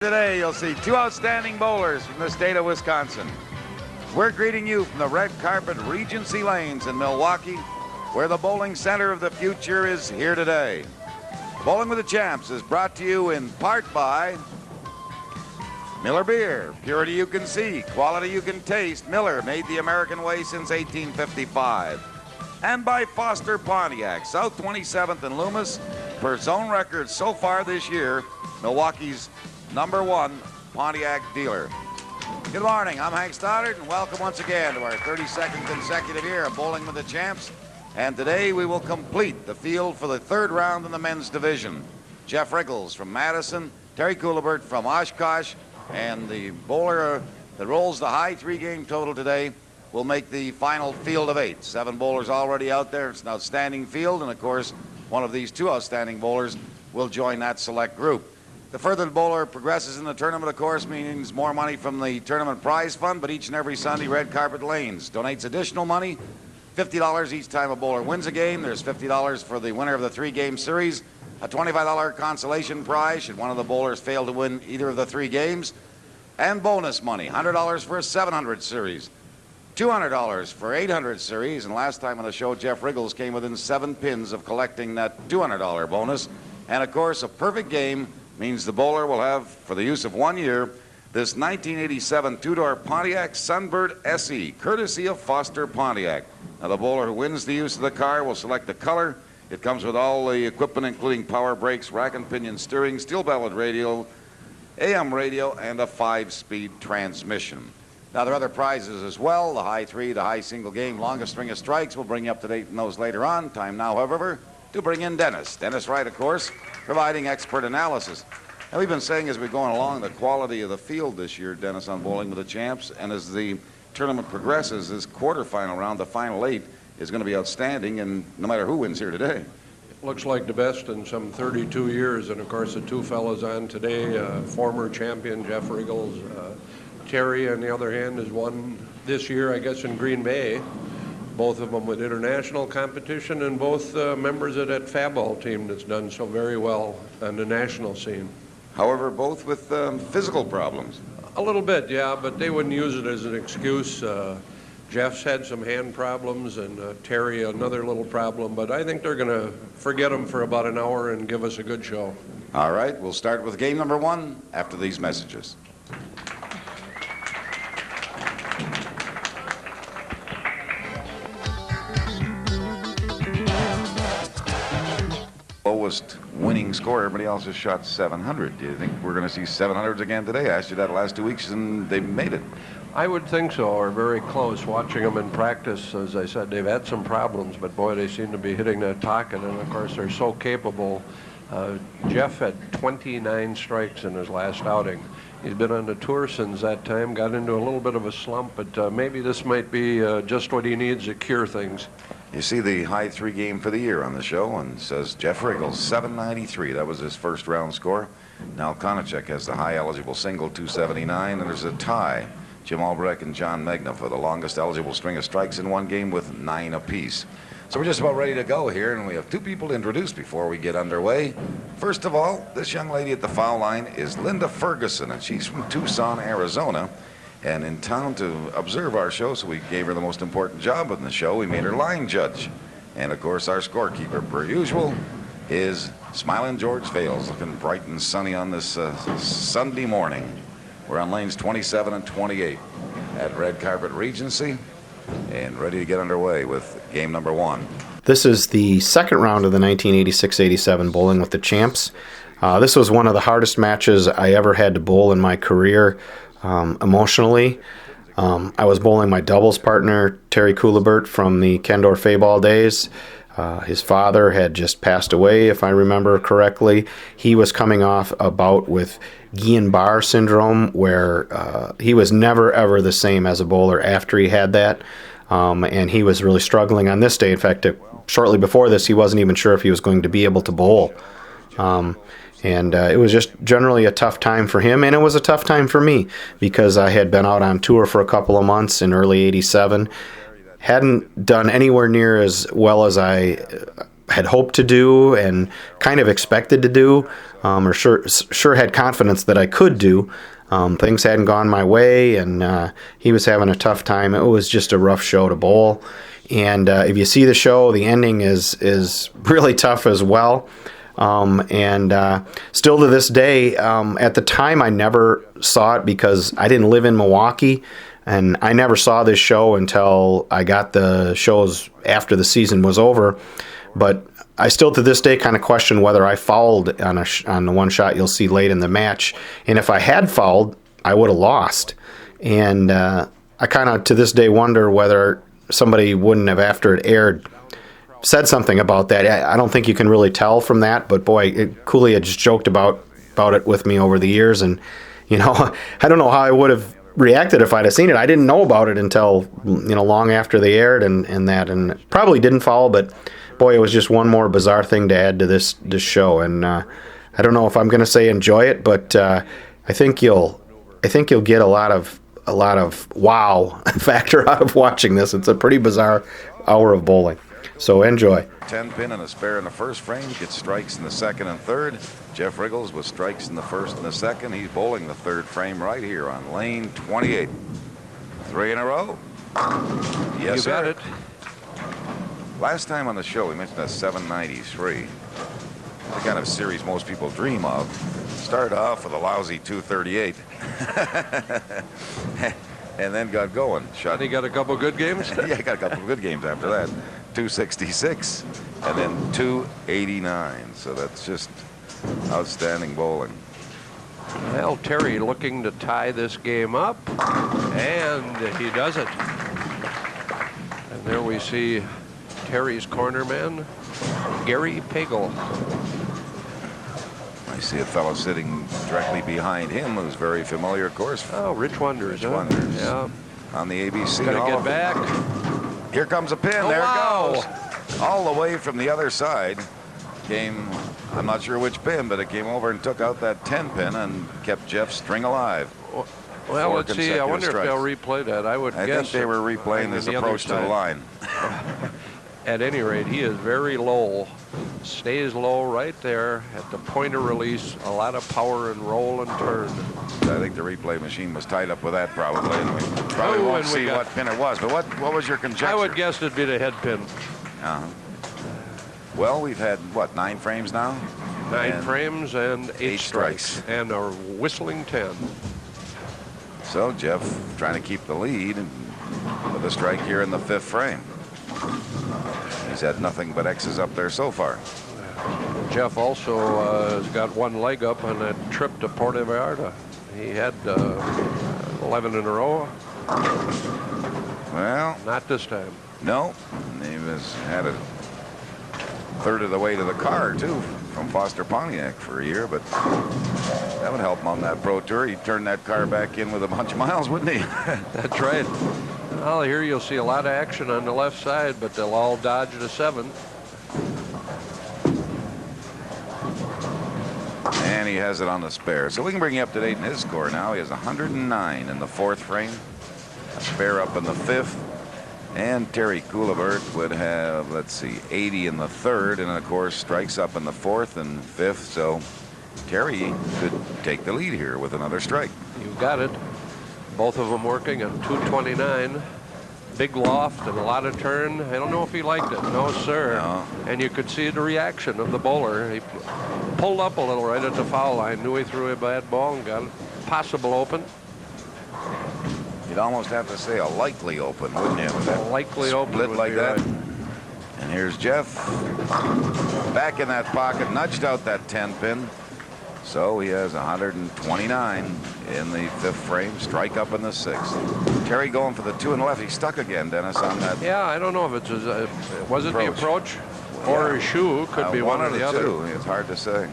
Today, you'll see two outstanding bowlers from the state of Wisconsin. We're greeting you from the red carpet Regency Lanes in Milwaukee, where the bowling center of the future is here today. Bowling with the Champs is brought to you in part by Miller Beer, purity you can see, quality you can taste. Miller, made the American way since 1855. And by Foster Pontiac, South 27th and Loomis, for its own record so far this year, Milwaukee's #1 Pontiac dealer. Good morning, I'm Hank Stoddard, and welcome once again to our 32nd consecutive year of Bowling with the Champs. And today we will complete the field for the third round in the men's division. Jeff Richgels from Madison, Terry Kulibert from Oshkosh, and the bowler that rolls the high three-game total today will make the final field of 8. 7 bowlers already out there. It's an outstanding field, and of course, one of these 2 outstanding bowlers will join that select group. The further the bowler progresses in the tournament, of course, means more money from the tournament prize fund, but each and every Sunday, Red Carpet Lanes donates additional money, $50 each time a bowler wins a game. There's $50 for the winner of the 3-game series, a $25 consolation prize should one of the bowlers fail to win either of the 3 games, and bonus money, $100 for a 700 series, $200 for 800 series, and last time on the show, Jeff Richgels came within 7 pins of collecting that $200 bonus, and of course, a perfect game means the bowler will have, for the use of 1 year, this 1987 two-door Pontiac Sunbird SE, courtesy of Foster Pontiac. Now, the bowler who wins the use of the car will select the color. It comes with all the equipment, including power brakes, rack and pinion steering, steel belted radio, AM radio, and a 5-speed transmission. Now, there are other prizes as well. The high 3, the high single game, longest string of strikes. We'll bring you up to date on those later on. Time now, however, to bring in Dennis. Dennis Wright, of course, providing expert analysis. Now, we've been saying as we're going along the quality of the field this year, Dennis, on Bowling with the Champs, and as the tournament progresses, this quarterfinal round, the final 8, is going to be outstanding, and no matter who wins here today. It looks like the best in some 32 years, and of course the 2 fellows on today, former champion Jeff Richgels, Terry, on the other hand, has won this year, I guess, in Green Bay. Both of them with international competition, and both members of that Fab-Ball team that's done so very well on the national scene. However, both with physical problems. A little bit, yeah, but they wouldn't use it as an excuse. Jeff's had some hand problems, and Terry another little problem, but I think they're going to forget them for about an hour and give us a good show. All right, we'll start with game #1 after these messages. Lowest winning score. Everybody else has shot 700. Do you think we're going to see 700s again today? I asked you that the last 2 weeks, and they made it. I would think so, or very close. Watching them in practice, as I said, they've had some problems, but boy, they seem to be hitting that target, and of course, they're so capable. Jeff had 29 strikes in his last outing. He's been on the tour since that time, got into a little bit of a slump, but maybe this might be just what he needs to cure things. You see the high 3 game for the year on the show, and it says Jeff Richgels, 793. That was his first round score. Now Konachek has the high eligible single, 279, and there's a tie. Jim Albrecht and John Magna for the longest eligible string of strikes in 1 game with 9 apiece. So we're just about ready to go here, and we have 2 people to introduce before we get underway. First of all, this young lady at the foul line is Linda Ferguson, and she's from Tucson, Arizona, and in town to observe our show, so we gave her the most important job in the show. We made her line judge. And of course, our scorekeeper, per usual, is Smiling George Fales, looking bright and sunny on this Sunday morning. We're on lanes 27 and 28 at Red Carpet Regency, and ready to get underway with game #1. This is the second round of the 1986-87 Bowling with the Champs. This was one of the hardest matches I ever had to bowl in my career, emotionally. I was bowling my doubles partner, Terry Kulibert, from the Kendor Fay-Ball days. His father had just passed away, if I remember correctly. He was coming off a bout with Guillain-Barré syndrome, where he was never, ever the same as a bowler after he had that. And he was really struggling on this day. In fact, shortly before this, he wasn't even sure if he was going to be able to bowl. And it was just generally a tough time for him, and it was a tough time for me because I had been out on tour for a couple of months in early '87. Hadn't done anywhere near as well as I had hoped to do and kind of expected to do, or sure had confidence that I could do. Things hadn't gone my way, and he was having a tough time. It was just a rough show to bowl. And if you see the show, the ending is really tough as well. Still to this day, at the time I never saw it because I didn't live in Milwaukee, and I never saw this show until I got the shows after the season was over. But I still to this day kind of question whether I fouled on the one shot you'll see late in the match. And if I had fouled, I would have lost. And I kind of to this day wonder whether somebody wouldn't have, after it aired, said something about that. I don't think you can really tell from that, but boy, Cooley had just joked about it with me over the years, and I don't know how I would have reacted if I'd have seen it. I didn't know about it until long after they aired, and probably didn't follow, but boy, it was just one more bizarre thing to add to this show. And I don't know if I'm going to say enjoy it, but I think you'll get a lot of wow factor out of watching this. It's a pretty bizarre hour of bowling. So enjoy. 10 pin and a spare in the first frame. Gets strikes in the second and third. Jeff Richgels with strikes in the first and the second. He's bowling the third frame right here on lane 28. 3 in a row. Yes, you sir. got it. Last time on the show, we mentioned a 793. The kind of series most people dream of. Started off with a lousy 238. And then got going. And he got a couple good games? Yeah, got a couple of good games after that. 266 and then 289. So that's just outstanding bowling. Well, Terry looking to tie this game up, and he does it. And there we see Terry's cornerman, Gary Pagel. I see a fellow sitting directly behind him who's very familiar, of course. Oh, Rich Wonders. Rich Wonders. Yeah. On the ABC. Gonna get back. Here comes a pin. Oh, there wow. it goes. All the way from the other side came, I'm not sure which pin, but it came over and took out that 10 pin and kept Jeff's string alive. Well, let's see. I wonder if they'll replay that. I would guess. I think they were replaying this approach to the line. At any rate, he is very low. Stays low right there at the point of release. A lot of power and roll and turn. I think the replay machine was tied up with that probably. And we probably won't see what pin it was. But what was your conjecture? I would guess it'd be the head pin. Well, we've had, what, 9 frames now? 9 frames and 8 strikes. And a whistling 10. So Jeff trying to keep the lead with a strike here in the 5th frame. He's had nothing but X's up there so far. Jeff also has got one leg up on that trip to Puerto Vallarta. He had 11 in a row. Well, not this time. No, he had a third of the way to the car too from Foster Pontiac for a year, but that would help him on that pro tour. He'd turn that car back in with a bunch of miles, wouldn't he? That's right. Well, here you'll see a lot of action on the left side, but they'll all dodge the 7. And he has it on the spare. So we can bring you up to date in his score now. He has 109 in the 4th frame, a spare up in the 5th. And Terry Kulibert would have, let's see, 80 in the 3rd, and of course strikes up in the 4th and 5th. So Terry could take the lead here with another strike. You got it. Both of them working at 229. Big loft and a lot of turn. I don't know if he liked it. No, sir. No. And you could see the reaction of the bowler. He pulled up a little right at the foul line. Knew he threw a bad ball and got it possible open. You'd almost have to say a likely open, wouldn't you? With that likely open split like that. Right. And here's Jeff back in that pocket, nudged out that 10 pin. So he has 129 in the 5th frame, strike up in the 6th. Terry going for the 2 and left. He's stuck again, Dennis, on that. Yeah, I don't know if it's was it the approach or his shoe? Could be one or the other. Two. It's hard to say.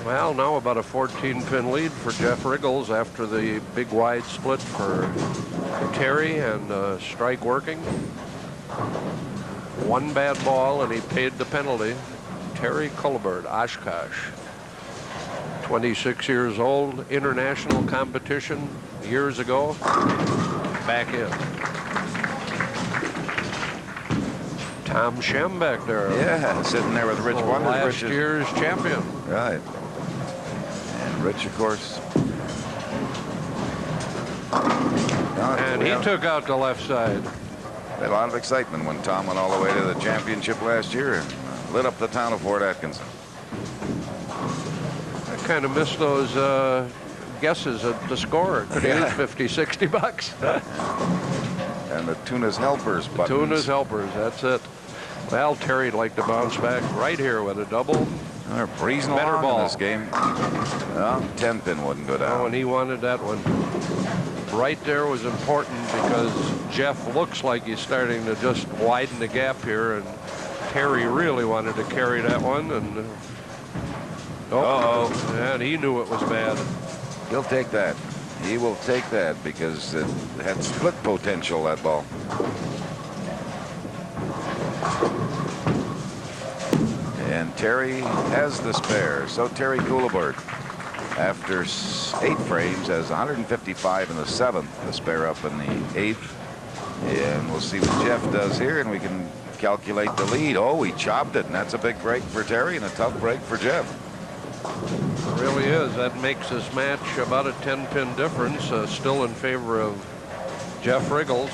Well, now about a 14-pin lead for Jeff Richgels after the big wide split for Terry and strike working. One bad ball and he paid the penalty. Terry Kulibert, Oshkosh. 26 years old, international competition years ago. Back in. Tom Shem back there. Yeah, sitting there with Rich Wonder. Last year's champion. Right. And Rich, of course. And he took out the left side. Had a lot of excitement when Tom went all the way to the championship last year and lit up the town of Fort Atkins. I kind of missed those guesses at the score. Could have used 50, 60 bucks. And the Tuna's Helpers buttons. Tuna's Helpers, that's it. Well, Terry'd like to bounce back right here with a double. They're breezing Better along ball. in this game. Well, 10-pin wouldn't go down. Oh, and he wanted that one. Right there was important because Jeff looks like he's starting to just widen the gap here, and Terry really wanted to carry that one. And and he knew it was bad. He'll take that. He will take that because it had split potential, that ball. And Terry has the spare. So Terry Kulibert, after 8 frames, has 155 in the 7th, the spare up in the 8th. And we'll see what Jeff does here, and we can calculate the lead. Oh, he chopped it, and that's a big break for Terry and a tough break for Jeff. It really is. That makes this match about a 10-pin difference, still in favor of Jeff Richgels.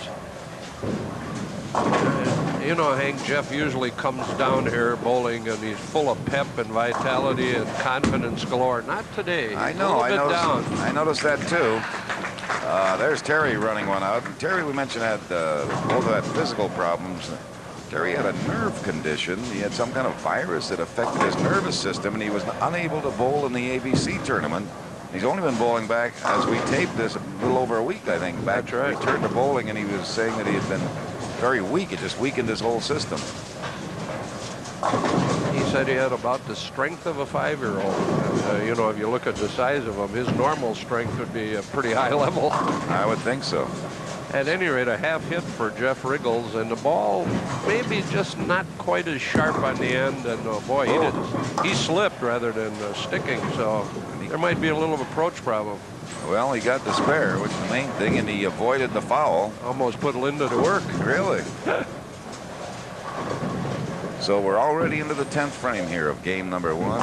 You know, Hank, Jeff usually comes down here bowling and he's full of pep and vitality and confidence galore. Not today. I know. I noticed that too. There's Terry running one out. And Terry, we mentioned, had both had physical problems. Terry had a nerve condition. He had some kind of virus that affected his nervous system, and he was unable to bowl in the ABC tournament. He's only been bowling back, as we taped this, a little over a week, I think. Back, right. Returned to bowling, and he was saying that he had been very weak. It just weakened his whole system. He said he had about the strength of a 5-year-old. You know, if you look at the size of him, his normal strength would be a pretty high level. I would think so. At any rate, a half hit for Jeff Richgels, and the ball maybe just not quite as sharp on the end. And boy, he slipped rather than sticking, so there might be a little approach problem. Well, he got the spare, which is the main thing, and he avoided the foul. Almost put Linda to work. Really? So we're already into the 10th frame here of game number 1.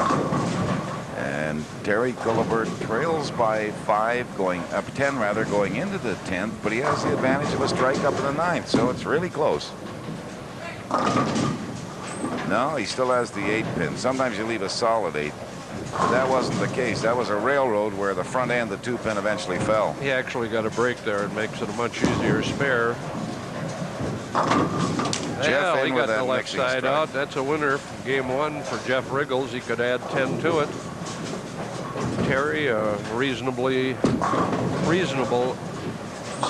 And Terry Kulibert trails by 5, going up 10 rather, going into the 10th, but he has the advantage of a strike up in the 9th, so it's really close. No, he still has the 8-pin. Sometimes you leave a solid 8. But that wasn't the case. That was a railroad where the front and the 2-pin eventually fell. He actually got a break there. It makes it a much easier spare. Jeff he in got with the that left mixing side strike. out. That's a winner for game 1 for Jeff Richgels. He could add 10 to it. Terry, a reasonable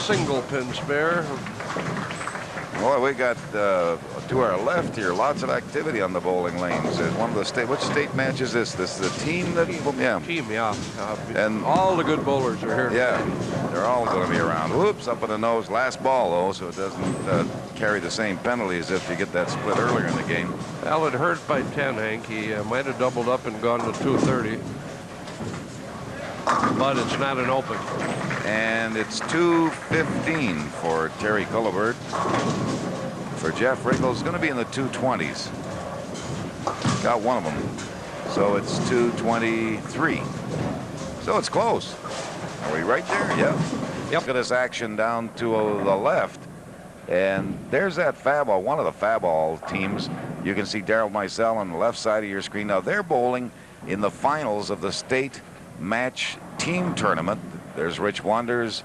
single pin spare. Boy, we got to our left here, lots of activity on the bowling lanes. There's one of the state. Which state match is this? This is the team that, yeah. Team, yeah. And all the good bowlers are here. Yeah, they're all going to be around. Whoops, up in the nose. Last ball, though, so it doesn't carry the same penalty as if you get that split earlier in the game. Well, it hurt by 10, Hank. He might have doubled up and gone to 230. But it's not an open. And it's 2:15 for Terry Kulibert. For Jeff Richgels, it's going to be in the 220s. Got one of them. So it's 223. So it's close. Are we right there? Yeah. Yep. Look at this action down to the left. And there's that Faball, one of the Faball teams. You can see Daryl Meisel on the left side of your screen. Now they're bowling in the finals of the state match team tournament. There's Rich Wonders,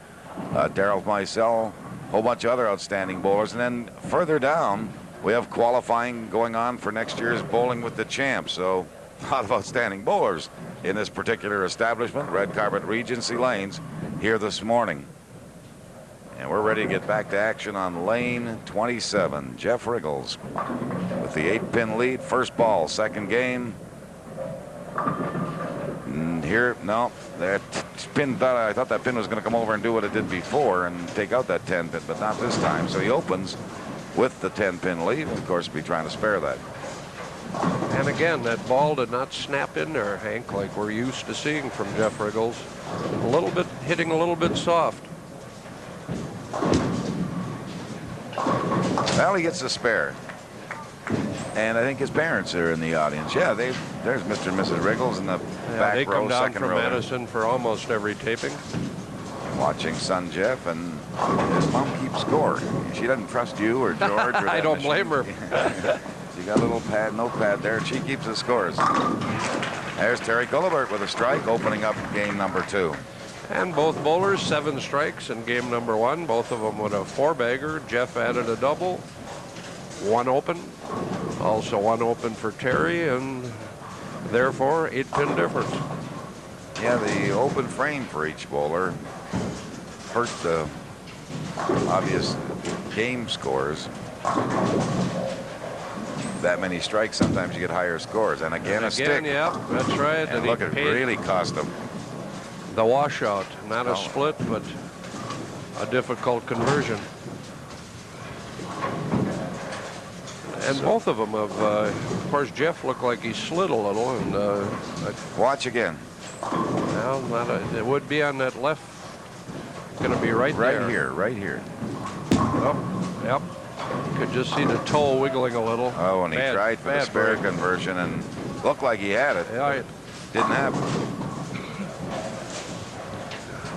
Daryl Meisel, a whole bunch of other outstanding bowlers. And then further down, we have qualifying going on for next year's Bowling with the Champs. So a lot of outstanding bowlers in this particular establishment, Red Carpet Regency Lanes, here this morning. And we're ready to get back to action on lane 27. Jeff Richgels with the 8-pin lead. First ball, second game. And here, no, that pin, I thought that pin was going to come over and do what it did before and take out that 10-pin, but not this time. So he opens with the 10-pin lead. Of course, be trying to spare that. And again, that ball did not snap in there, Hank, like we're used to seeing from Jeff Richgels. A little bit, hitting a little bit soft. Well, he gets a spare. And I think his parents are in the audience. Yeah, there's Mr. and Mrs. Richgels in the back they row, come down second from row. Madison for almost every taping. Watching son Jeff, and his mom keeps score. She doesn't trust you or George. Or I don't blame her. She got a little notepad there, and she keeps the scores. There's Terry Kulibert with a strike, opening up game number 2. And both bowlers 7 strikes in game number 1. Both of them with a 4-bagger. Jeff added a double. 1 open. Also 1 open for Terry, and therefore 8-pin difference. Yeah, the open frame for each bowler hurt the obvious game scores. That many strikes, sometimes you get higher scores. And again, a stick. Yeah, that's right. And look, it really cost him. The washout, not a split, but a difficult conversion. And both of them have, of course, Jeff looked like he slid a little. And watch again. Well, it would be on that left. Going to be right there. Right here. Oh, yep. You could just see the toe wiggling a little. Oh, and he tried for the spare conversion and looked like he had it. Yeah, it didn't happen.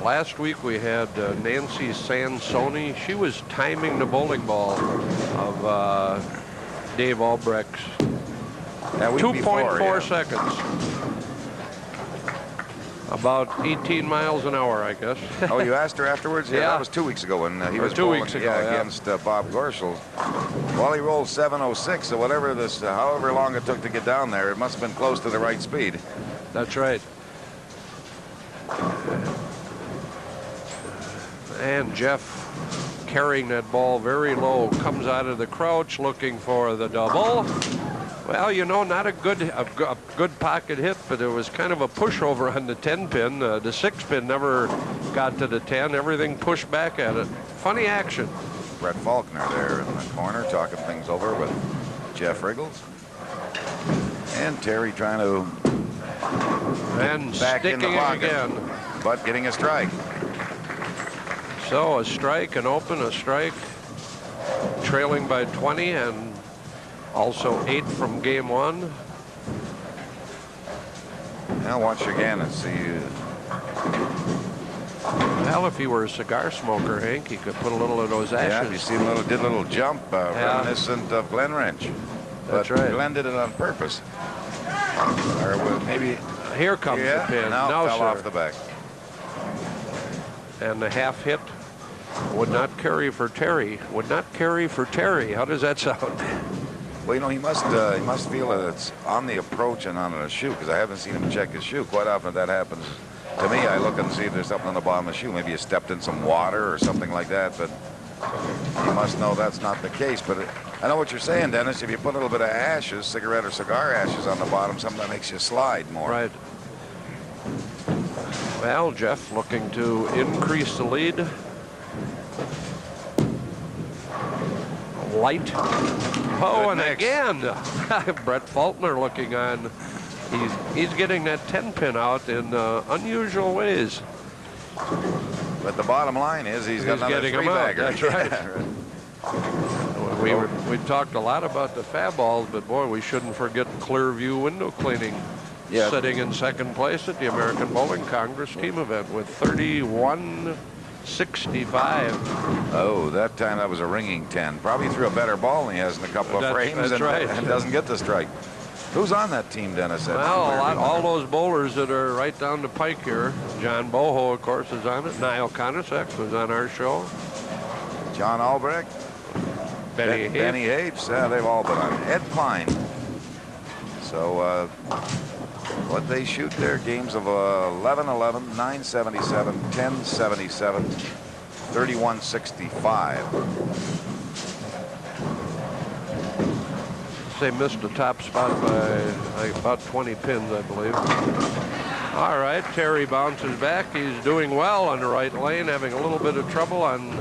Last week we had Nancy Sansoni. She was timing the bowling ball of Dave Albrecht's. 2.4 seconds. About 18 miles an hour, I guess. Oh, you asked her afterwards? Yeah, that was 2 weeks ago when he was 2 weeks ago, against Bob Gorschel. Well, he rolled 7:06, so whatever this, however long it took to get down there, it must have been close to the right speed. That's right. And Jeff carrying that ball very low, comes out of the crouch looking for the double. Well, you know, not a good pocket hit, but it was kind of a pushover on the 10-pin. The 6-pin never got to the 10. Everything pushed back at it. Funny action. Brett Faulkner there in the corner talking things over with Jeff Richgels. And Terry trying to and back in the pocket again, but getting a strike. So a strike, an open, a strike, trailing by 20, and also 8 from game 1. Now watch again and see. Well, if he were a cigar smoker, Hank, he could put a little of those ashes. Yeah, you see did a little jump reminiscent of Glenn Wrench. That's but right. Glenn did it on purpose. Or maybe. Here comes the pin. No, fell sir. off the back. And the half hit would not carry for Terry. Would not carry for Terry. How does that sound? Well, you know, he must feel that it's on the approach and on a shoe, because I haven't seen him check his shoe. Quite often that happens to me. I look and see if there's something on the bottom of the shoe. Maybe you stepped in some water or something like that, but you must know that's not the case. But I know what you're saying, Dennis. If you put a little bit of ashes, cigarette or cigar ashes on the bottom, something that makes you slide more. Right. Well, Jeff looking to increase the lead. Light. Oh, and again, Brett Faulkner looking on. He's getting that 10-pin out in unusual ways. But the bottom line is he's got another three-bagger. That's right. We talked a lot about the fab balls, but boy, we shouldn't forget Clearview window cleaning. Yeah. Sitting in second place at the American Bowling Congress team event with 31.65. Oh, that time that was a ringing 10. Probably threw a better ball than he has in a couple of frames and doesn't get the strike. Who's on that team, Dennis? Well, all those bowlers that are right down the pike here. John Boho, of course, is on it. Niall Conasec was on our show. John Albrecht. Benny Hapes. Yeah, they've all been on. Ed Klein. So what they shoot there, games of 11-11, 977, 1077, 3165. They missed the top spot by about 20 pins, I believe. All right, Terry bounces back. He's doing well on the right lane, having a little bit of trouble on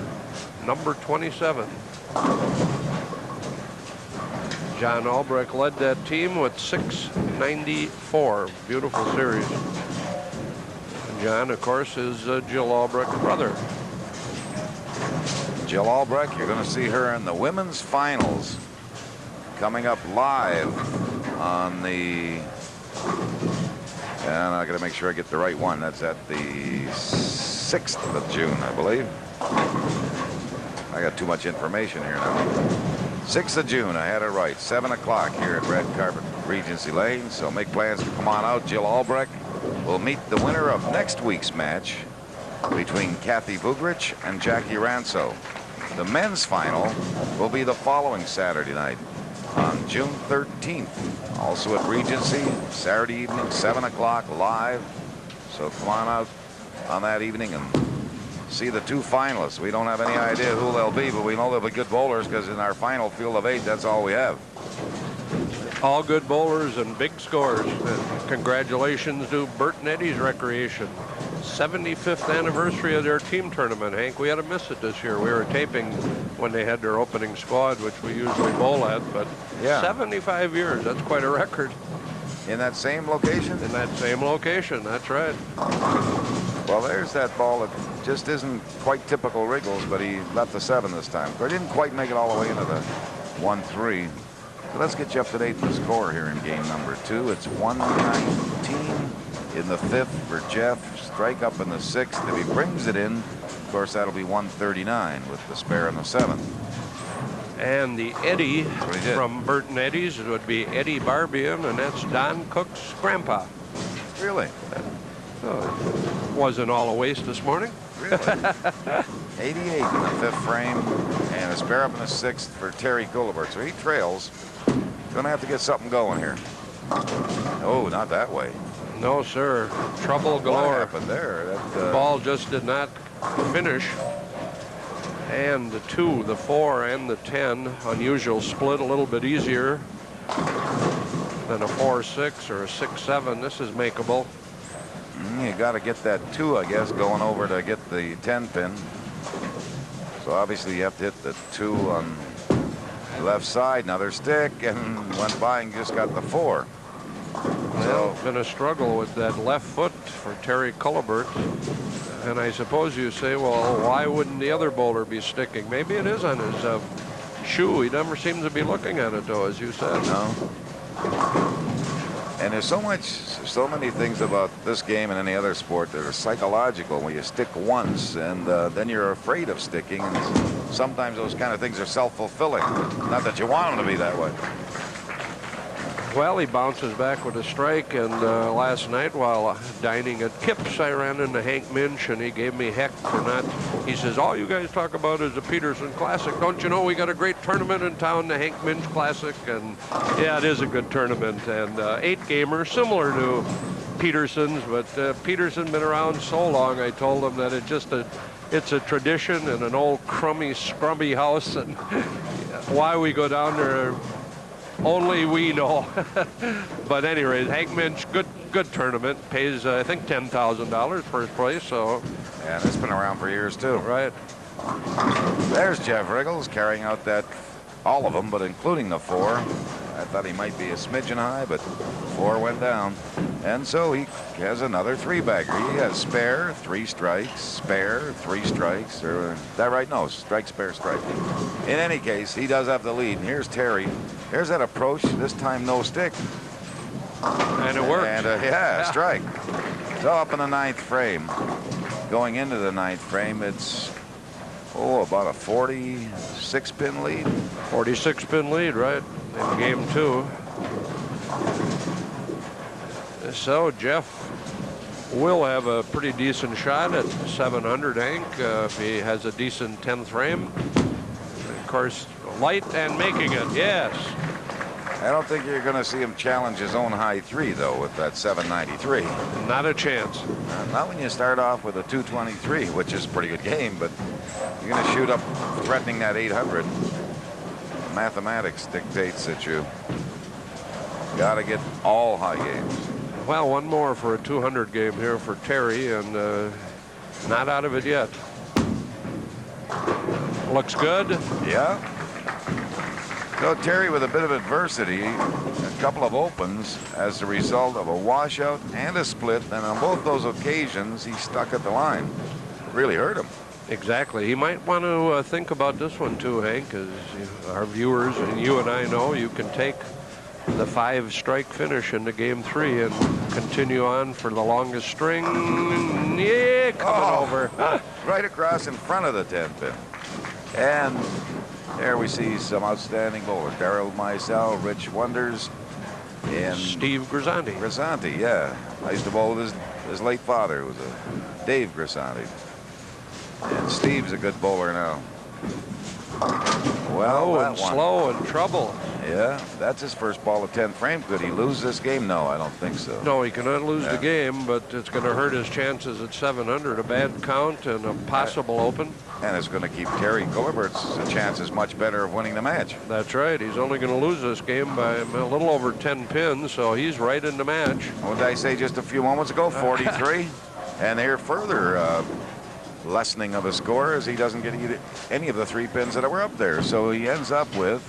number 27. John Albrecht led that team with 694. Beautiful series. And John, of course, is Jill Albrecht's brother. Jill Albrecht, you're going to see her in the women's finals coming up live on the, and I got to make sure I get the right one. That's at the 6th of June, I believe. I got too much information here now. 6th of June, I had it right. 7 o'clock here at Red Carpet Regency Lane. So make plans to come on out. Jill Albrecht will meet the winner of next week's match between Kathy Vugrich and Jackie Ranso. The men's final will be the following Saturday night on June 13th. Also at Regency, Saturday evening, 7 o'clock live. So come on out on that evening and see the two finalists. We don't have any idea who they'll be, but we know they'll be good bowlers because in our final field of 8, that's all we have. All good bowlers and big scores. And congratulations to Bert and Eddie's Recreation. 75th anniversary of their team tournament, Hank. We had to miss it this year. We were taping when they had their opening squad, which we usually bowl at, but yeah. 75 years, that's quite a record. In that same location? In that same location, that's right. Well, there's that ball that just isn't quite typical Richgels, but he left the 7 this time. He didn't quite make it all the way into the 1-3. So let's get you up to date with the score here in game number 2. It's 119 in the 5th for Jeff. Strike up in the 6th. If he brings it in, of course, that'll be 139 with the spare in the 7th. And the Eddie from Bert and Eddie's would be Eddie Barbian, and that's Don Cook's grandpa. Really? So it wasn't all a waste this morning. Really? 88 in the 5th frame, and a spare up in the 6th for Terry Kulibert. So he trails. Gonna have to get something going here. Oh, not that way. No, sir. Trouble galore. What happened there? The ball just did not finish. And the 2, the 4, and the 10. Unusual split, a little bit easier than a 4-6 or a 6-7. This is makeable. You got to get that 2, I guess, going over to get the 10 pin. So obviously you have to hit the 2 on the left side. Another stick, and went by and just got the 4. Well, been a struggle with that left foot for Terry Kulibert. And I suppose you say, well, why wouldn't the other bowler be sticking? Maybe it is on his shoe. He never seems to be looking at it, though, as you said. No. And there's so many things about this game and any other sport that are psychological. When you stick once, and then you're afraid of sticking. And sometimes those kind of things are self-fulfilling. Not that you want them to be that way. Well, he bounces back with a strike, and last night while dining at Kip's, I ran into Hank Minch, and he gave me heck for not. He says, all you guys talk about is the Peterson Classic. Don't you know we got a great tournament in town, the Hank Minch Classic? And yeah, it is a good tournament, and 8-gamer, similar to Peterson's, but Peterson been around so long, I told him that it's a tradition in an old crummy, scrubby house, and why we go down there, only we know. But anyway, Hank Minch, good tournament. Pays, I think, $10,000 first place. So. Yeah, and it's been around for years, too. Right. There's Jeff Richgels carrying out all of them, but including the 4. I thought he might be a smidgen high, but 4 went down. And so he has another 3-bagger. He has spare, 3 strikes, spare, 3 strikes. Or, is that right? No, strike, spare, strike. In any case, he does have the lead. And here's Terry. Here's that approach. This time, no stick. And it worked. And yeah, strike. So up in the 9th frame. Going into the 9th frame, it's about a 46-pin lead. 46-pin lead, right, in game 2. So Jeff will have a pretty decent shot at 700, Hank, if he has a decent 10th frame. Of course, light and making it, yes. I don't think you're going to see him challenge his own high 3, though, with that 793. Not a chance. Not when you start off with a 223, which is a pretty good game, but you're going to shoot up threatening that 800. Mathematics dictates that you got to get all high games. Well, one more for a 200 game here for Terry, and not out of it yet. Looks good. Yeah. So Terry with a bit of adversity, a couple of opens as a result of a washout and a split, and on both those occasions he stuck at the line. Really hurt him. Exactly. He might want to think about this one too, Hank, as our viewers and you and I know, you can take the 5-strike finish into Game 3 and continue on for the longest string. Yeah, coming over. Right across in front of the 10 pin. And there we see some outstanding bowlers. Darryl Mizell, Rich Wonders, and Steve Grisanti. Grisanti, yeah. I used to bowl with his late father, who was a Dave Grisanti. And Steve's a good bowler now. Well, and slow and trouble. Yeah, that's his first ball of 10 frame. Could he lose this game? No, I don't think so. No, he cannot lose the game, but it's going to hurt his chances at 700. A bad count and a possible open. And it's going to keep Terry Kulibert's chances much better of winning the match. That's right. He's only going to lose this game by a little over 10 pins, so he's right in the match. What did I say just a few moments ago? 43. And here further lessening of his score as he doesn't get any of the 3 pins that were up there. So he ends up with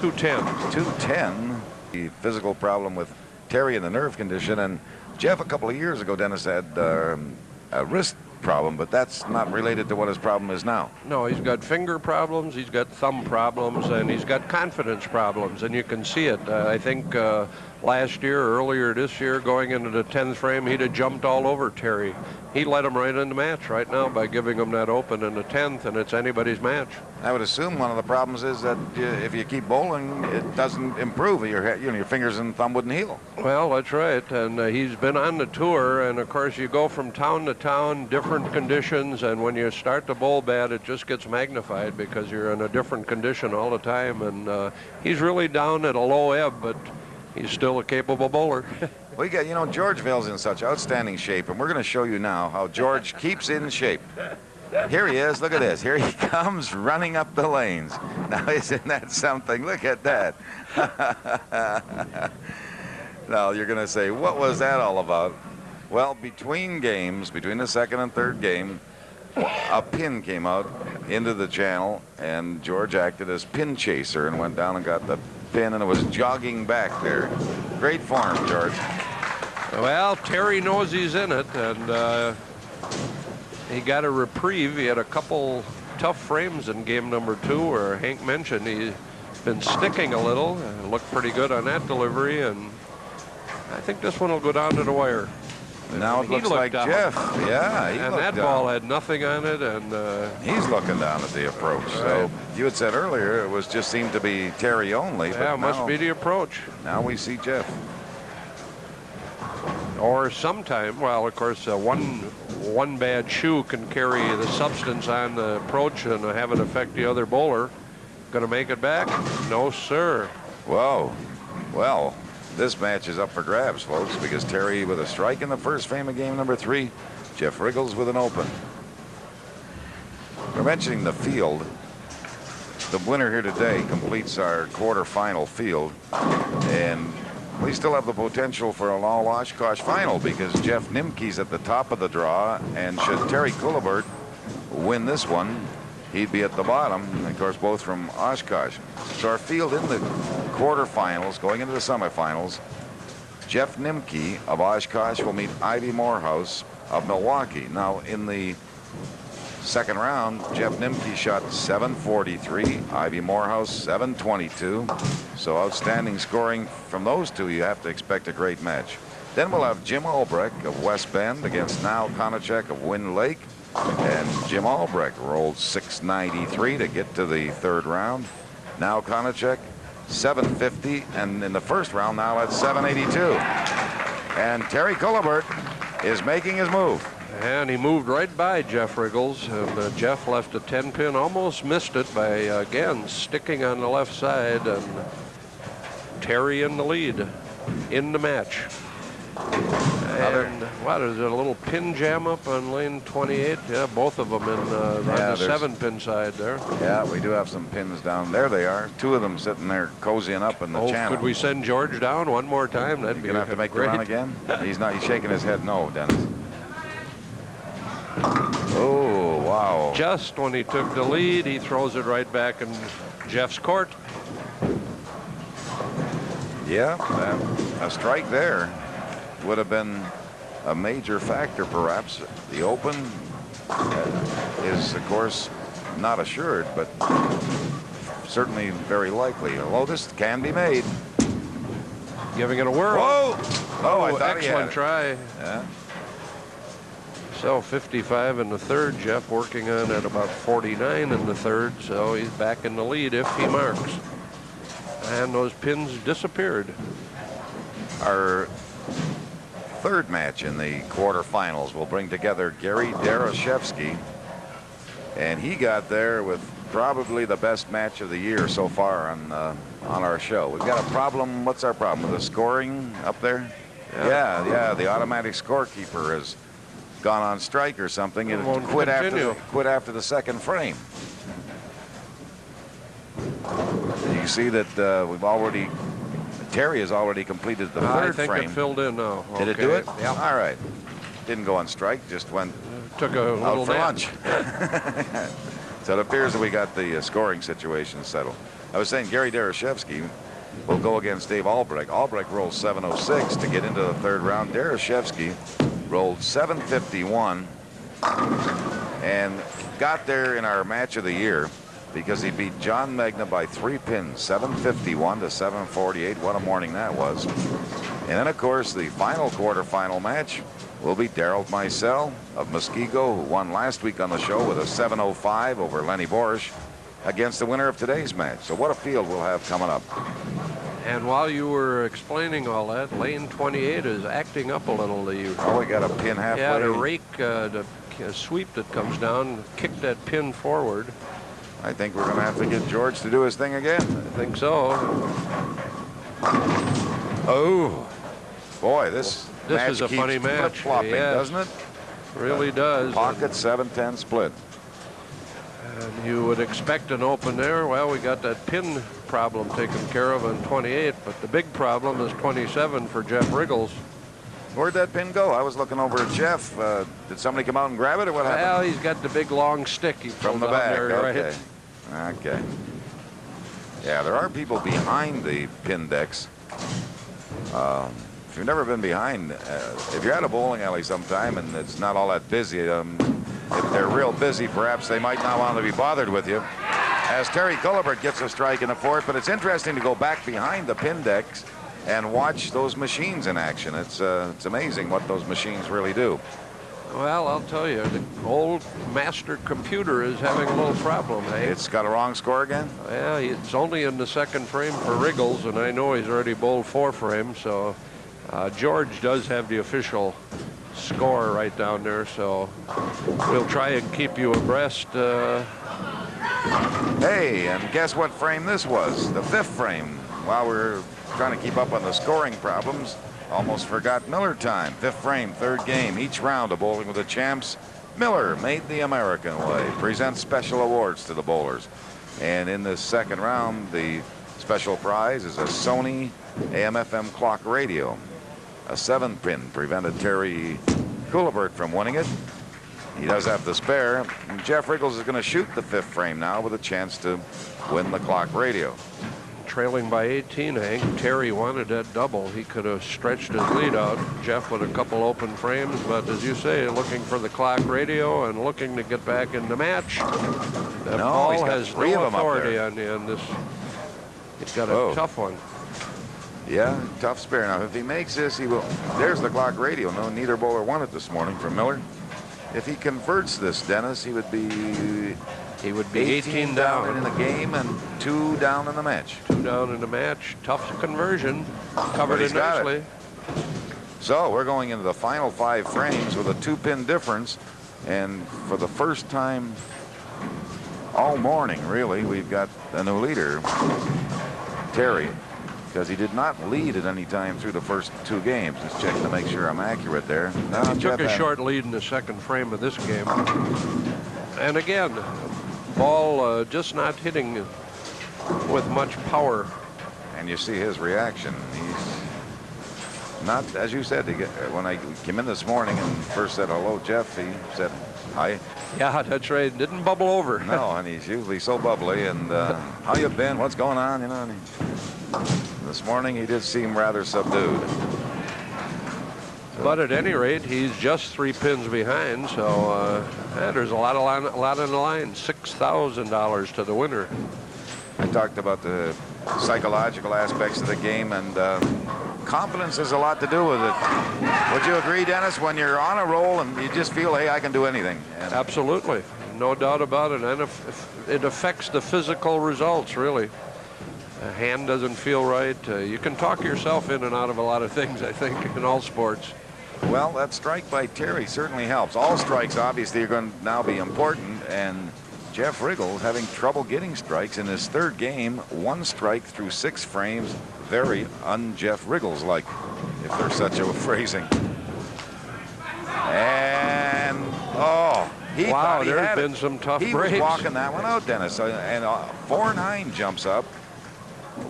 210. 210. The physical problem with Terry and the nerve condition. And Jeff, a couple of years ago, Dennis had a wrist problem, but that's not related to what his problem is now. No, he's got finger problems, he's got thumb problems, and he's got confidence problems, and you can see it. I think last year, earlier this year, going into the 10th frame, he'd have jumped all over Terry. He led him right in the match right now by giving him that open in the 10th, and it's anybody's match. I would assume one of the problems is that if you keep bowling, it doesn't improve. Your fingers and thumb wouldn't heal. Well, that's right, and he's been on the tour, and of course you go from town to town, different conditions, and when you start to bowl bad, it just gets magnified because you're in a different condition all the time, and he's really down at a low ebb, but he's still a capable bowler. We got, Georgeville's in such outstanding shape, and we're going to show you now how George keeps in shape. Here he is. Look at this. Here he comes running up the lanes. Now, isn't that something? Look at that. Now, you're going to say, what was that all about? Well, between games, between the second and third game, a pin came out into the channel, and George acted as pin chaser and went down and got the pin, and it was jogging back there. Great form, George. Well, Terry knows he's in it, and he got a reprieve. He had a couple tough frames in game number 2 where Hank mentioned he's been sticking a little. Looked pretty good on that delivery, and I think this one will go down to the wire. Now it looks like down. Jeff. Yeah, and that ball had nothing on it, and he's looking down at the approach. Right. So you had said earlier it was just seemed to be Terry only. Yeah, but it must be the approach. Now we see Jeff. Or sometime, well, of course, one bad shoe can carry the substance on the approach and have it affect the other bowler. Going to make it back? No, sir. Whoa. Well, this match is up for grabs, folks, because Terry with a strike in the first frame of game number 3. Jeff Richgels with an open. We're mentioning the field. The winner here today completes our quarterfinal field, and we still have the potential for a all-Oshkosh final because Jeff Nimke's at the top of the draw, and should Terry Kulibert win this one, he'd be at the bottom, and of course both from Oshkosh. So our field in the quarterfinals, going into the semifinals, Jeff Nimke of Oshkosh will meet Ivy Morehouse of Milwaukee. Now in the second round, Jeff Nimke shot 743, Ivy Morehouse 722. So outstanding scoring from those two. You have to expect a great match. Then we'll have Jim Albrecht of West Bend against Niall Konachek of Wind Lake. And Jim Albrecht rolled 693 to get to the third round. Now Konachek 750, and in the first round now at 782. And Terry Kulibert is making his move. And he moved right by Jeff Richgels, and Jeff left a 10-pin, almost missed it by, again, sticking on the left side, and Terry in the lead in the match. And what is it, a little pin jam up on lane 28? Yeah, both of them on the 7-pin side there. Yeah, we do have some pins down. There they are. 2 of them sitting there cozying up in the channel. Could we send George down one more time? That'd be going to have to make great. The run again? He's shaking his head no, Dennis. Oh, wow. Just when he took the lead, he throws it right back in Jeff's court. Yeah, a strike there would have been a major factor, perhaps. The open, is, of course, not assured, but certainly very likely. Although this can be made. Giving it a whirl. Whoa! Oh, I thought he had excellent it. try. Yeah. So 55 in the third. Jeff working on at about 49 in the third. So he's back in the lead if he marks. And those pins disappeared. Our third match in the quarterfinals will bring together Gary Darashevsky, and he got there with probably the best match of the year so far on our show. We've got a problem. What's our problem with the scoring up there? Yeah. The automatic scorekeeper has gone on strike or something. It quit after the second frame. And you see that Terry has already completed the third frame. I think it filled in now. Did it do it? Yeah. All right. Didn't go on strike, just went Took a little out for nap. lunch. So it appears that we got the scoring situation settled. I was saying Gary Darashevsky will go against Dave Albrecht. Albrecht rolled 706 to get into the third round. Darashevsky rolled 751 and got there in our match of the year because he beat John Magna by 3 pins, 751 to 748. What a morning that was. And then, of course, the final quarterfinal match will be Daryl Meisel of Muskego, who won last week on the show with a 705 over Lenny Borish, against the winner of today's match. So what a field we'll have coming up. And while you were explaining all that, lane 28 is acting up a little. Oh, we got a pin halfway. Yeah, the rake, the sweep that comes down, kicked that pin forward. I think we're going to have to get George to do his thing again. I think so. Oh, boy, this is a funny match. Flip-flopping, doesn't it? Really does. Pocket 7-10 split. And you would expect an open there. Well, we got that pin problem taken care of on 28, but the big problem is 27 for Jeff Richgels. Where'd that pin go? I was looking over at Jeff. Did somebody come out and grab it, or what happened? Well, he's got the big long stick he from the pulled back. there, Okay. right? Okay. Yeah, there are people behind the pin decks. If you've never been behind, if you're at a bowling alley sometime and it's not all that busy, if they're real busy, perhaps they might not want to be bothered with you. As Terry Kulibert gets a strike in the fourth, but it's interesting to go back behind the pin decks and watch those machines in action. It's amazing what those machines really do. Well, I'll tell you, the old master computer is having a little problem, hey? It's got a wrong score again? Yeah, it's only in the second frame for Richgels, and I know he's already bowled 4 frames, so George does have the official score right down there, so we'll try and keep you abreast. Hey, and guess what frame this was? The 5th frame. While we're trying to keep up on the scoring problems, almost forgot Miller time. 5th frame, 3rd game. Each round of Bowling with the Champs. Miller made the American way. Presents special awards to the bowlers. And in this second round, the special prize is a Sony AM/FM clock radio. A 7-pin prevented Terry Kulibert from winning it. He does have the spare. And Jeff Richgels is going to shoot the 5th frame now with a chance to win the clock radio. Trailing by 18, I think Terry wanted that double. He could have stretched his lead out. Jeff with a couple open frames, but as you say, looking for the clock radio and looking to get back in the match. The ball has no authority on the end. It's got a tough one. Yeah, tough spare. Now, if he makes this, he will. There's the clock radio. No, neither bowler won it this morning for Miller. If he converts this, Dennis, he would be 18 down in the game and 2 down in the match. 2 down in the match. Tough conversion. Covered it nicely. So we're going into the final 5 frames with a 2-pin difference. And for the first time all morning, really, we've got a new leader, Terry, because he did not lead at any time through the first 2 games. Just checking to make sure I'm accurate there. He took a short lead in the second frame of this game. And again, ball just not hitting with much power. And you see his reaction. He's not, as you said, when I came in this morning and first said hello, Jeff, he said hi. Yeah, that's right. Didn't bubble over. No, and he's usually so bubbly. And how you been? What's going on? You know. And this morning he did seem rather subdued. So. But at any rate, he's just 3 pins behind, so there's a lot on the line. $6,000 to the winner. I talked about the psychological aspects of the game, and confidence has a lot to do with it. Would you agree, Dennis, when you're on a roll and you just feel, hey, I can do anything? And absolutely. No doubt about it. And it affects the physical results, really. A hand doesn't feel right. You can talk yourself in and out of a lot of things, I think, in all sports. Well, that strike by Terry certainly helps. All strikes, obviously, are going to now be important, and Jeff Richgels having trouble getting strikes in his third game. 1 strike through 6 frames. Very un-Jeff Richgels-like, if there's such a phrasing. And, he wow, thought he there's had been it. some tough He breaks. was walking that one out, Dennis. And 4-9 jumps up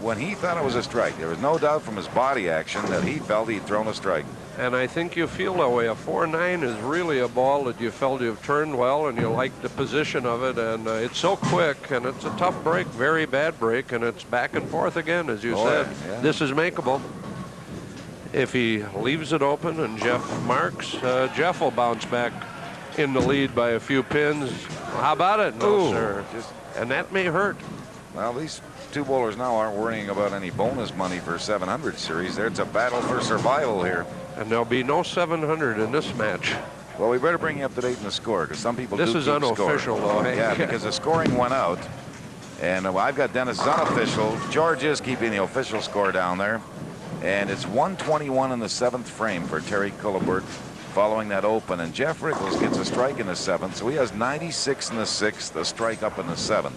when he thought it was a strike. There was no doubt from his body action that he felt he'd thrown a strike. And I think you feel that way. A 4-9 is really a ball that you felt you've turned well, and you like the position of it. And it's so quick, and it's a tough break, very bad break, and it's back and forth again, as you said. Yeah. This is makeable. If he leaves it open and Jeff marks, Jeff will bounce back in the lead by a few pins. How about it? No, Ooh, sir. And that may hurt. Well, these 2 bowlers now aren't worrying about any bonus money for 700 series. It's a battle for survival here. And there'll be no 700 in this match. Well, we better bring you up to date in the score, because some people This do is keep unofficial, score. though. Hey? Yeah, because the scoring went out. And I've got Dennis's unofficial. George is keeping the official score down there. And it's 121 in the 7th frame for Terry Kulibert following that open. And Jeff Richgels gets a strike in the 7th, so he has 96 in the 6th, a strike up in the 7th.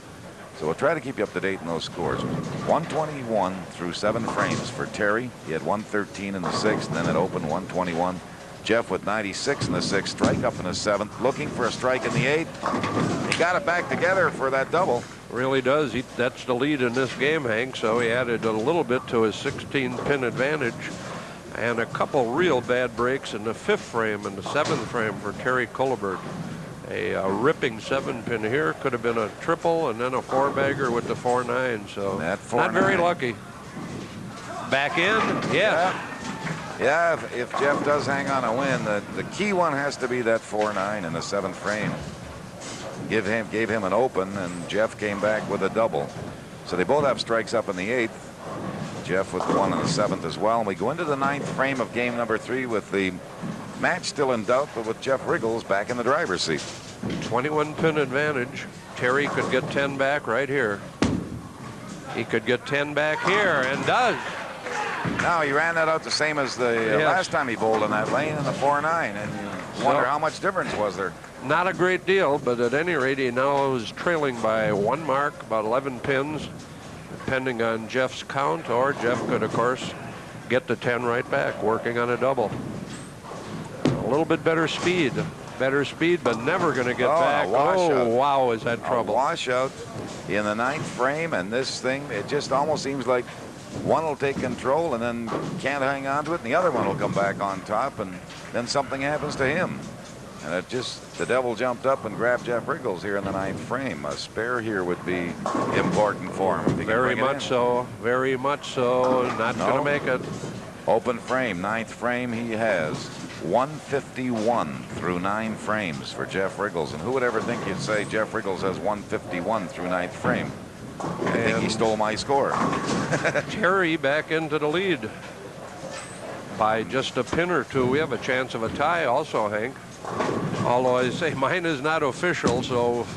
So we'll try to keep you up to date in those scores. 121 through 7 frames for Terry. He had 113 in the 6th, and then it opened 121. Jeff with 96 in the 6th, strike up in the 7th, looking for a strike in the 8th. He got it back together for that double. Really does. That's the lead in this game, Hank, so he added a little bit to his 16-pin advantage. And a couple real bad breaks in the 5th frame and the 7th frame for Terry Kulibert. A ripping 7-pin here. Could have been a triple and then a 4-bagger with the 4-9. So not very lucky. Back in? Yes. Yeah, if Jeff does hang on a win, the key one has to be that 4-9 in the 7th frame. Gave him an open, and Jeff came back with a double. So they both have strikes up in the 8th. Jeff with the 1 in the 7th as well. And we go into the 9th frame of game number 3 with the match still in doubt, but with Jeff Richgels back in the driver's seat. 21-pin advantage. Terry could get 10 back right here. He could get 10 back here, and does. Now he ran that out the same as the last time he bowled in that lane in the 4-9, and you wonder how much difference was there. Not a great deal, but at any rate, he now is trailing by 1 mark, about 11 pins, depending on Jeff's count, or Jeff could, of course, get the 10 right back, working on a double. A little bit better speed, but never going to get back. Oh, wow, is that trouble. A washout in the 9th frame, and this thing, it just almost seems like one will take control and then can't hang on to it, and the other one will come back on top, and then something happens to him. And the devil jumped up and grabbed Jeff Richgels here in the 9th frame. A spare here would be important for him. Very much so. Very much so. Not going to make it. Open frame, 9th frame he has. 151 through 9 frames for Jeff Richgels. And who would ever think you'd say Jeff Richgels has 151 through 9th frame? I think he stole my score. Terry back into the lead by just a pin or two. We have a chance of a tie also, Hank. Although I say mine is not official, so.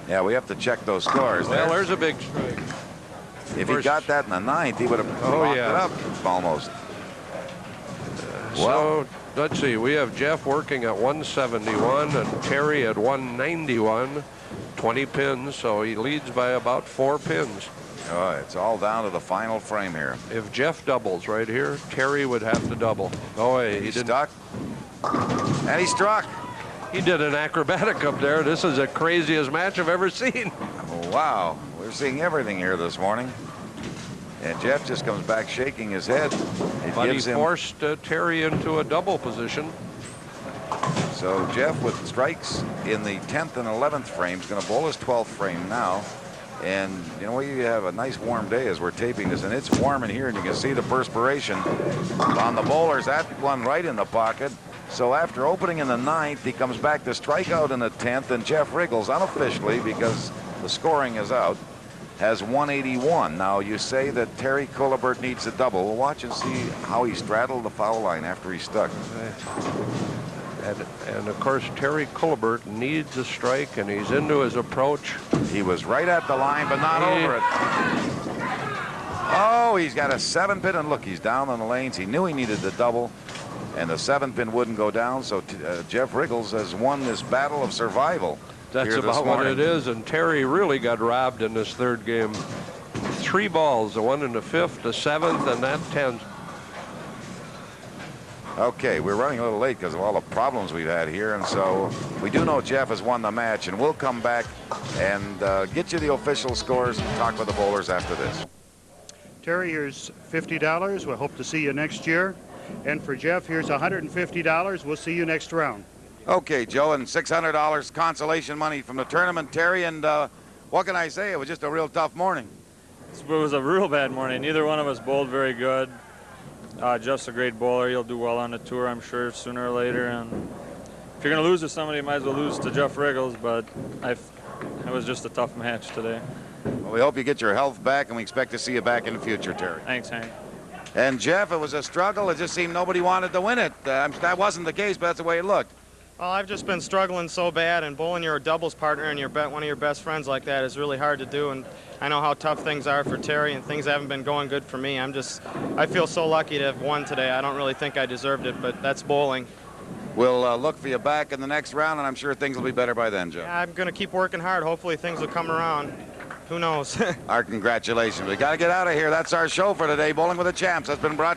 Yeah, we have to check those scores. Well, there's a big strike. If he got that in the 9th, he would have locked it up almost. So let's see. We have Jeff working at 171 and Terry at 191. 20 pins, so he leads by about 4 pins. Oh, it's all down to the final frame here. If Jeff doubles right here, Terry would have to double. Oh, he didn't. Stuck. And he struck. He did an acrobatic up there. This is the craziest match I've ever seen. Wow, we're seeing everything here this morning. And Jeff just comes back shaking his head. But he forced Terry into a double position. So Jeff with strikes in the 10th and 11th frames, going to bowl his 12th frame now. And, you know, we have a nice warm day as we're taping this, and it's warm in here, and you can see the perspiration on the bowlers. That one right in the pocket. So after opening in the 9th, he comes back to strike out in the 10th, and Jeff Richgels, unofficially, because the scoring is out, has 181. Now, you say that Terry Kulibert needs a double. We'll watch and see how he straddled the foul line after he stuck. And of course, Terry Kulibert needs a strike, and he's into his approach. He was right at the line, but not over it. Oh, he's got a 7-pin, and look, he's down on the lanes. He knew he needed the double, and the 7-pin wouldn't go down, so Jeff Richgels has won this battle of survival. That's about what it is, and Terry really got robbed in this third game. 3 balls, the one in the 5th, the 7th, and that 10th. Okay, we're running a little late because of all the problems we've had here, and so we do know Jeff has won the match, and we'll come back and get you the official scores and talk with the bowlers after this. Terry, here's $50. We'll hope to see you next year. And for Jeff, here's $150. We'll see you next round. Okay, Joe, and $600 consolation money from the tournament. Terry, and what can I say? It was just a real tough morning. It was a real bad morning. Neither one of us bowled very good. Jeff's a great bowler. He'll do well on the tour, I'm sure, sooner or later. And if you're going to lose to somebody, you might as well lose to Jeff Richgels. But it was just a tough match today. Well, we hope you get your health back, and we expect to see you back in the future, Terry. Thanks, Hank. And Jeff, it was a struggle. It just seemed nobody wanted to win it. That wasn't the case, but that's the way it looked. Well, I've just been struggling so bad, and bowling your doubles partner and one of your best friends like that is really hard to do. And I know how tough things are for Terry, and things haven't been going good for me. I feel so lucky to have won today. I don't really think I deserved it, but that's bowling. We'll look for you back in the next round, and I'm sure things will be better by then, Joe. Yeah, I'm going to keep working hard. Hopefully things will come around. Who knows? Our congratulations. We got to get out of here. That's our show for today. Bowling with the Champs has been brought to